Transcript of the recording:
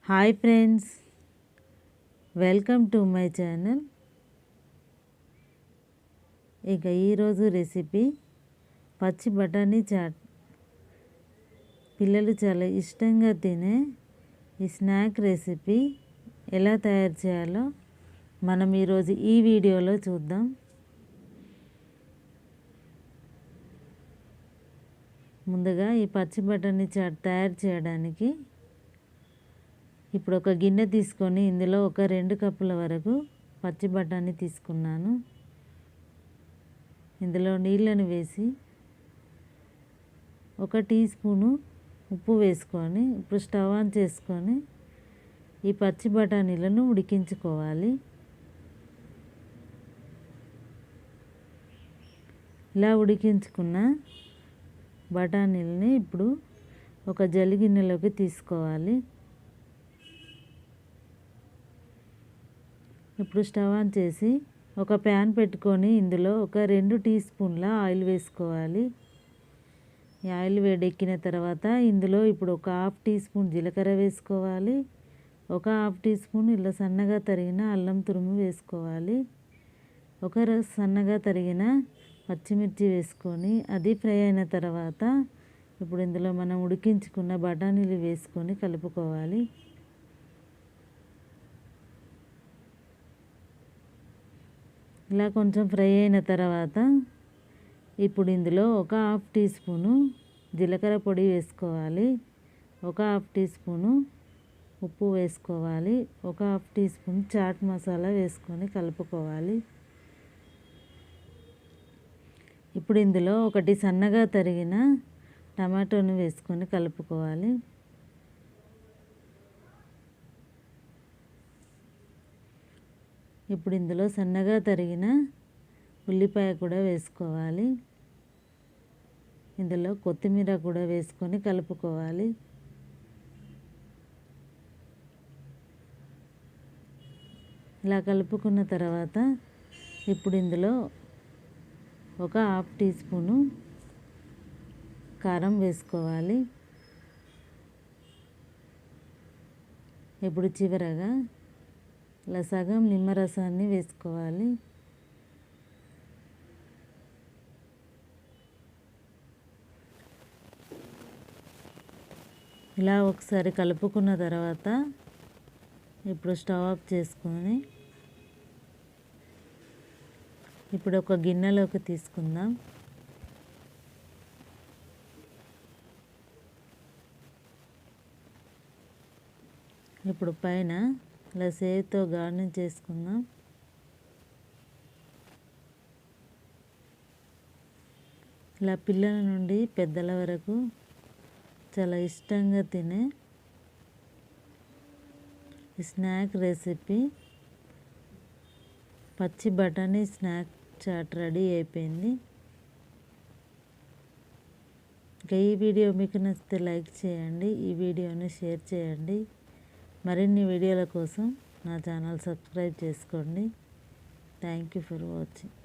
Hi friends, welcome to my channel. ఇక ఈరోజు recipe పచ్చి బఠానీ చాట్. పిల్లలు చాలా ఇష్టంగా తినే ఈ స్నాక్ రెసిపీ ఎలా తయారు చేయాలో మనం ఈరోజు ఈ వీడియోలో చూద్దాం. ముందుగా ఈ పచ్చి బఠానీ చాట్ తయారు చేయడానికి ఇప్పుడు ఒక గిన్నె తీసుకొని ఇందులో ఒక 2 కప్పుల వరకు పచ్చి బఠానీ తీసుకున్నాను. ఇందులో నీళ్ళని వేసి 1 టీ స్పూను ఉప్పు వేసుకొని ఇప్పుడు స్టవ్ ఆన్ చేసుకొని ఈ పచ్చి బఠానీలను ఉడికించుకోవాలి. ఇలా ఉడికించుకున్న బఠానీలని ఇప్పుడు ఒక జల్లి గిన్నెలోకి తీసుకోవాలి. ఇప్పుడు స్టవ్ ఆన్ చేసి ఒక ప్యాన్ పెట్టుకొని ఇందులో ఒక 2 టీ స్పూన్ల ఆయిల్ వేసుకోవాలి. ఈ ఆయిల్ వేడెక్కిన తర్వాత ఇందులో ఇప్పుడు ఒక 1/2 టీ స్పూన్ జీలకర్ర వేసుకోవాలి. ఒక 1/2 టీ స్పూన్ ఇలా సన్నగా తరిగిన అల్లం తురుము వేసుకోవాలి. ఒక సన్నగా తరిగిన పచ్చిమిర్చి వేసుకొని అది ఫ్రై అయిన తర్వాత ఇప్పుడు ఇందులో మనం ఉడికించుకున్న బఠానీలు వేసుకొని కలుపుకోవాలి. ఇలా కొంచెం ఫ్రై అయిన తర్వాత ఇప్పుడు ఇందులో ఒక 1/2 టీ స్పూను జీలకర్ర పొడి వేసుకోవాలి. ఒక 1/2 టీ స్పూను ఉప్పు వేసుకోవాలి. ఒక 1/2 టీ స్పూన్ చాట్ మసాలా వేసుకొని కలుపుకోవాలి. ఇప్పుడు ఇందులో 1 సన్నగా తరిగిన టమాటోను వేసుకొని కలుపుకోవాలి. ఇప్పుడు ఇందులో సన్నగా తరిగిన ఉల్లిపాయ కూడా వేసుకోవాలి. ఇందులో కొత్తిమీర కూడా వేసుకొని కలుపుకోవాలి. ఇలా కలుపుకున్న తర్వాత ఇప్పుడు ఇందులో ఒక 1/2 టీ స్పూను కారం వేసుకోవాలి. ఇప్పుడు చివరగా ఇలా సగం నిమ్మరసాన్ని వేసుకోవాలి. ఇలా ఒకసారి కలుపుకున్న తర్వాత ఇప్పుడు స్టవ్ ఆఫ్ చేసుకొని ఇప్పుడు ఒక గిన్నెలోకి తీసుకుందాం. ఇప్పుడు పైన ఇలా సేవ్తో గార్నిష్ చేసుకుందాం. ఇలా పిల్లల నుండి పెద్దల వరకు చాలా ఇష్టంగా తినే స్నాక్ రెసిపీ పచ్చి బఠానీ స్నాక్ చాట్ రెడీ అయిపోయింది. ఇంకా ఈ వీడియో మీకు నచ్చితే లైక్ చేయండి, ఈ వీడియోని షేర్ చేయండి. మరిన్ని వీడియోల కోసం నా ఛానల్ సబ్స్క్రైబ్ చేసుకోండి. Thank you for watching.